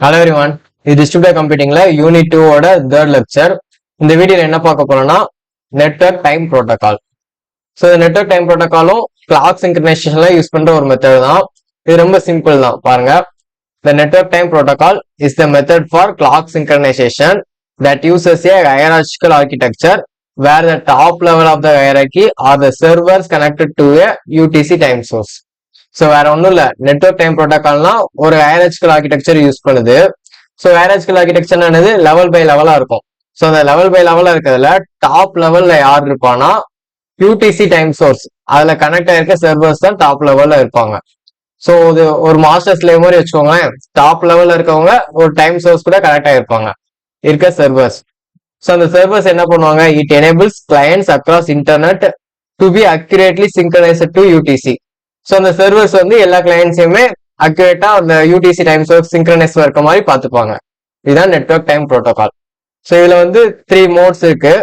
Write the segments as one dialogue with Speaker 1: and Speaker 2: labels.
Speaker 1: Hello everyone, இது distributed computingல unit 2 ஓட third lecture. இந்த வீடியோல என்ன பார்க்க போறோம்னா நெட்வொர்க் டைம் புரோட்டோகால். ஸோ இந்த நெட்வொர்க் டைம் புரோட்டோகாலும் கிளாக் சிங்க்ரனைசேஷன்ல யூஸ் பண்ற ஒரு மெத்தட் தான். இது ரொம்ப சிம்பிள் தான் பாருங்க. The network time protocol is the method for clock synchronization that uses a hierarchical architecture where the top level of the hierarchy are the servers connected to a UTC time source. So வேற ஒன்றும் இல்லை, network time ப்ரோட்டோகால்னா ஒரு ஹையரார்ச்சிக்கல் architecture use பண்ணுது. So ஹையரார்ச்சிக்கல் ஆர்கிடெக்சர்னானது level by லெவலா இருக்கும். So அந்த level by லெவலா இருக்கிறதுல டாப் லெவல்ல யார் இருப்பானா யூடிசி டைம் சோர்ஸ், அதுல கனெக்ட் ஆயிருக்க சர்வர்ஸ் தான் டாப் லெவல்ல இருப்பாங்க. ஸோ இது ஒரு மாஸ்டர் ஸ்லேவ் மாதிரி வச்சுக்கோங்களேன். டாப் லெவல்ல இருக்கவங்க ஒரு டைம் சோர்ஸ் கூட கனெக்ட் ஆயிருப்பாங்க இருக்க சர்வர்ஸ். ஸோ அந்த சர்வர்ஸ் என்ன பண்ணுவாங்க, it enables clients across internet to be accurately synchronised to UTC. So அந்த சர்வர்ஸ் வந்து எல்லா கிளையன்ட்ஸையுமே அக்யூரேட்டா அந்த யூடிசி டைம் சோர்ஸ் சிங்க்ரனைஸ் இருக்க மாதிரி பார்த்துப்பாங்க. இதுதான் நெட்வொர்க் டைம் ப்ரோட்டோகால். ஸோ இதுல வந்து 3 மோட்ஸ் இருக்கு.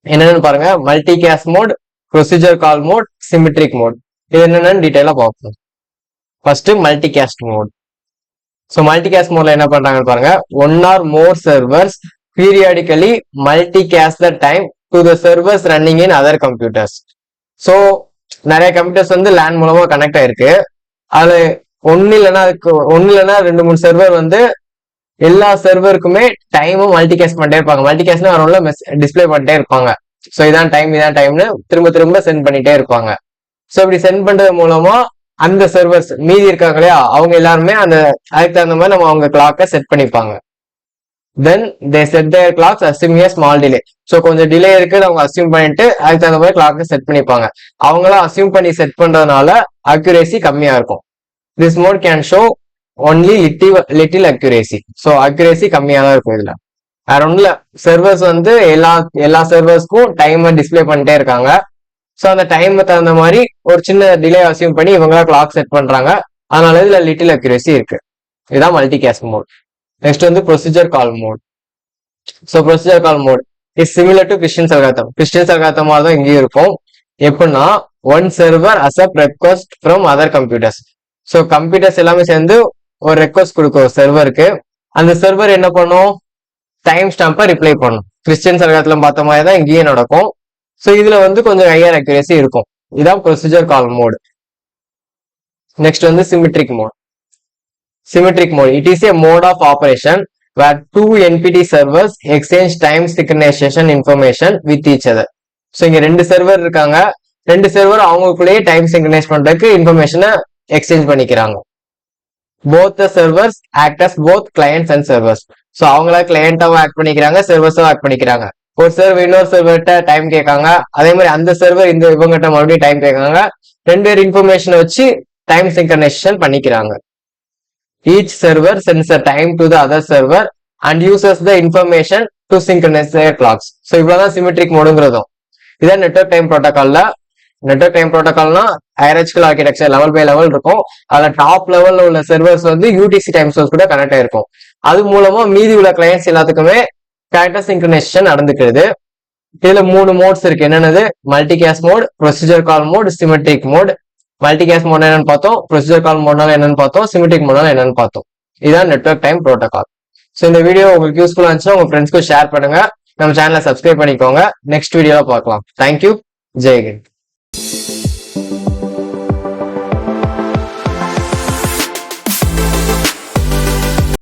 Speaker 1: என்னன்னு பாருங்க, multicast mode, procedure call mode, symmetric mode. இது என்னன்னு டீட்டெயிலா பார்ப்போம். First multicast mode. So multicast மோட்ல என்ன பண்றாங்கன்னு பாருங்க, 1 or more servers periodically multicast the time to the servers running in other computers. So நிறைய கம்ப்யூட்டர்ஸ் வந்து லேண்ட் மூலமா கனெக்ட் ஆயிருக்கு. அது ஒன்னு இல்லைன்னா 2-3 சர்வர் வந்து எல்லா சர்வருக்குமே டைமும் மல்டிகேஸ்ட் பண்ணிட்டே இருப்பாங்க. மல்டிகேஸ்ட்னா வரல டிஸ்பிளே பண்ணிட்டே இருப்பாங்க. ஸோ இதான் டைம்னு திரும்ப திரும்ப சென்ட் பண்ணிட்டே இருப்பாங்க. ஸோ இப்படி சென்ட் பண்றது மூலமா அந்த சர்வர்ஸ் மீதி இருக்காங்க இல்லையா, அவங்க எல்லாருமே அதுக்கு தகுந்த மாதிரி நம்ம அவங்க கிளாக்கை செட் பண்ணிப்பாங்க. Then they set their clocks assuming a small delay. So கொஞ்சம் டிலே இருக்குன்னு அவங்க அஸ்யூம் பண்ணிட்டு அதுக்கு தகுந்த மாதிரி கிளாக்கை செட் பண்ணிப்பாங்க. அவங்களாம் அஸ்யூம் பண்ணி செட் பண்றதுனால அக்யூரேசி கம்மியா இருக்கும். This mode can show only little accuracy. So accuracy கம்மியா தான் இருக்கும் இதுல. வேற ஒன்றும் இல்ல, சர்வர்ஸ் வந்து எல்லா சர்வர்ஸ்க்கும் டைமை டிஸ்பிளே பண்ணிட்டே இருக்காங்க. ஸோ அந்த டைம் தகுந்த மாதிரி ஒரு சின்ன டிலே அஸ்யூம் பண்ணி இவங்க கிளாக் செட் பண்றாங்க. அதனால இதுல லிட்டில் அக்யூரேசி இருக்கு. இதுதான் மல்டி கேஸ்ட் மோட். நெக்ஸ்ட் வந்து procedure call mode. So procedure call mode is similar to Cristian's algorithm. Cristian's algorithm மாதிரி தான் இங்கேயும் இருக்கும். எப்படின்னா, one server accept request from other computers. So computers எல்லாமே சேர்ந்து ஒரு ரெக்வஸ்ட் கொடுக்கும் சர்வருக்கு. அந்த சர்வர் என்ன பண்ணும், டைம் ஸ்டாம்பை ரிப்ளை பண்ணும். கிறிஸ்டியன்ஸ் அல்காரிதம் பார்த்த மாதிரி தான் இங்கேயும் நடக்கும். ஸோ இதுல வந்து கொஞ்சம் ஹையர் அக்யூரேசி இருக்கும். இதான் ப்ரொசீஜர் கால் மோட். நெக்ஸ்ட் வந்து symmetric mode. Symmetric mode. It is a mode of operation where 2 NPT servers exchange time synchronization information with each other. So இங்க 2 சர்வர் இருக்காங்க. 2 சர்வர் அவங்களுக்குள்ளேயே டைம் சிங்க்ரனைஸ் பண்றதுக்கு இன்ஃபர்மேஷனை exchange பண்ணிக்கிறாங்க. Both the servers act as both clients and servers. So அவங்கள கிளையண்டாவும் act பண்ணிக்கிறாங்க, சர்வர்ஸும் act பண்ணிக்கிறாங்க. ஒரு சர்வர் இன்னொரு சர்வர்கிட்ட டைம் கேட்காங்க, அதே மாதிரி அந்த சர்வர் இவங்ககிட்ட மறுபடியும் டைம் கேட்காங்க. 2 பேர் இன்ஃபர்மேஷனை வச்சு டைம் சிங்க்ரனைசேஷன் பண்ணிக்கிறாங்க. Each server sends a time to the other server and uses the information to synchronize their clocks. So இவ்வளவுதான் சிமெட்ரிக் மோடுங்கிறதும். இதான் நெட்வொர்க் டைம் ப்ரோட்டோகால்ல. நெட்வொர்க் டைம் ப்ரோட்டோகால்னா hierarchical architecture level by level இருக்கும். அதுல டாப் லெவல்ல உள்ள சர்வர்ஸ் வந்து யூடிசி டைம் சோர்ஸ் கூட கனெக்ட் ஆயிருக்கும். அது மூலமா மீதி உள்ள கிளையன்ட்ஸ் எல்லாத்துக்குமே கரெக்டா சிங்க்ரனைசேஷன் நடந்துக்கிறது. இதுல 3 மோட்ஸ் இருக்கு. என்னென்னது, multicast mode, procedure call mode, symmetric mode. Multicast mode என்னன்னு பார்த்தோம், ப்ரொசீஜர் கால் மோட்னால என்னன்னு பார்த்தோம், சிமெட்ரிக் மோட்னால என்னன்னு பார்த்தோம். இதுதான் நெட்வொர்க் டைம் ப்ரோட்டோகால். ஸோ இந்த வீடியோ உங்களுக்கு யூஸ்ஃபுல்லா இருந்துச்சுன்னா உங்க ஃப்ரெண்ட்ஸ்க்கு ஷேர் பண்ணுங்க. நம்ம சேனலை சப்ஸ்கிரைப் பண்ணிக்கோங்க. நெக்ஸ்ட் வீடியோல பார்க்கலாம். தேங்க்யூ. ஜெய் ஹிந்த்.